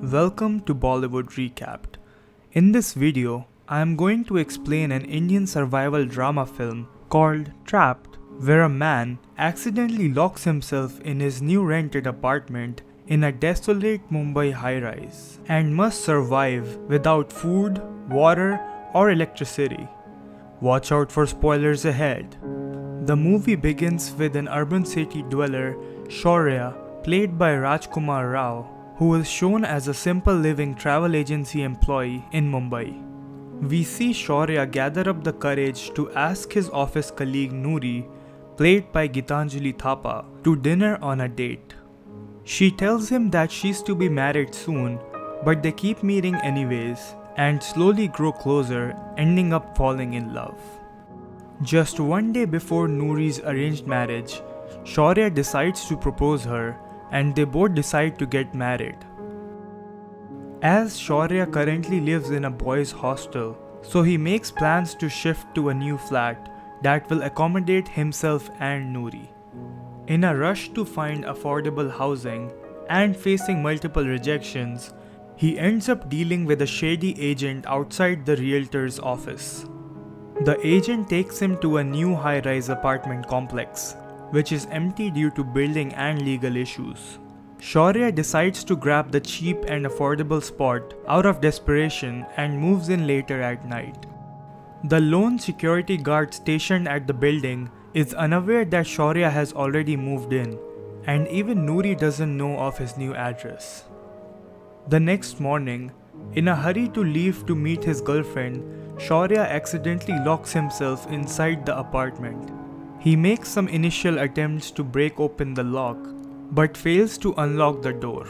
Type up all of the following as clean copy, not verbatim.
Welcome to Bollywood Recaps. In this video, I am going to explain an Indian survival drama film called Trapped, where a man accidentally locks himself in his new rented apartment in a desolate Mumbai high-rise and must survive without food, water, or electricity. Watch out for spoilers ahead. The movie begins with an urban city dweller, Shaurya, played by Rajkumar Rao, who is shown as a simple living travel agency employee in Mumbai. We see Shaurya gather up the courage to ask his office colleague Noori, played by Gitanjali Thapa, to dinner on a date. She tells him that she's to be married soon, but they keep meeting anyways and slowly grow closer, ending up falling in love. Just one day before Noori's arranged marriage, Shaurya decides to propose her and they both decide to get married. As Shaurya currently lives in a boys' hostel, so he makes plans to shift to a new flat that will accommodate himself and Noori. In a rush to find affordable housing and facing multiple rejections, he ends up dealing with a shady agent outside the realtor's office. The agent takes him to a new high-rise apartment complex, which is empty due to building and legal issues. Shaurya decides to grab the cheap and affordable spot out of desperation and moves in later at night. The lone security guard stationed at the building is unaware that Shaurya has already moved in, and even Noori doesn't know of his new address. The next morning, in a hurry to leave to meet his girlfriend, Shaurya accidentally locks himself inside the apartment. He makes some initial attempts to break open the lock, but fails to unlock the door.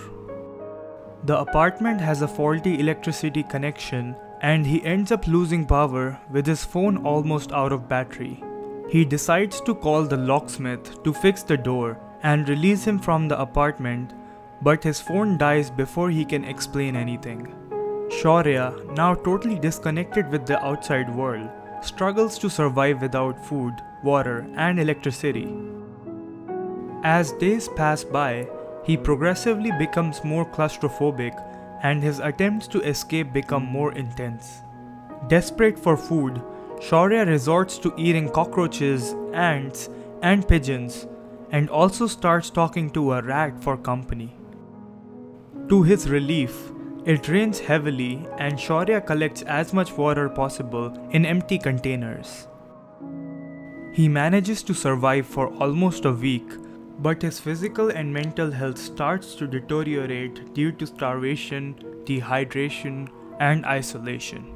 The apartment has a faulty electricity connection and he ends up losing power with his phone almost out of battery. He decides to call the locksmith to fix the door and release him from the apartment, but his phone dies before he can explain anything. Shaurya, now totally disconnected with the outside world, struggles to survive without food, water, and electricity. As days pass by, he progressively becomes more claustrophobic and his attempts to escape become more intense. Desperate for food, Shaurya resorts to eating cockroaches, ants, and pigeons, and also starts talking to a rat for company. To his relief, it rains heavily and Shaurya collects as much water possible in empty containers. He manages to survive for almost a week, but his physical and mental health starts to deteriorate due to starvation, dehydration, and isolation.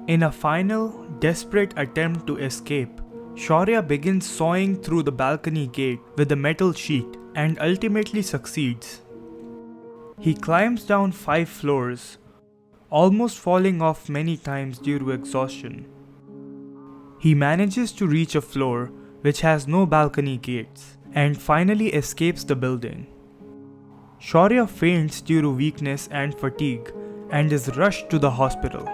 In a final, desperate attempt to escape, Shaurya begins sawing through the balcony gate with a metal sheet and ultimately succeeds. He climbs down 5 floors, almost falling off many times due to exhaustion. He manages to reach a floor which has no balcony gates and finally escapes the building. Shaurya faints due to weakness and fatigue and is rushed to the hospital.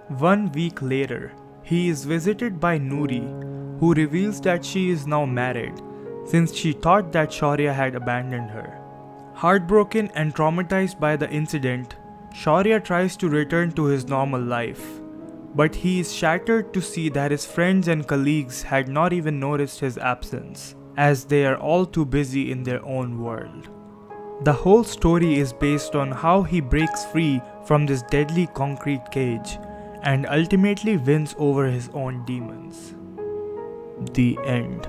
1 week later, he is visited by Noori, who reveals that she is now married since she thought that Shaurya had abandoned her. Heartbroken and traumatized by the incident, Shaurya tries to return to his normal life, but he is shattered to see that his friends and colleagues had not even noticed his absence, as they are all too busy in their own world. The whole story is based on how he breaks free from this deadly concrete cage and ultimately wins over his own demons. The end.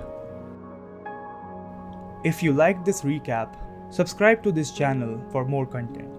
If you liked this recap, subscribe to this channel for more content.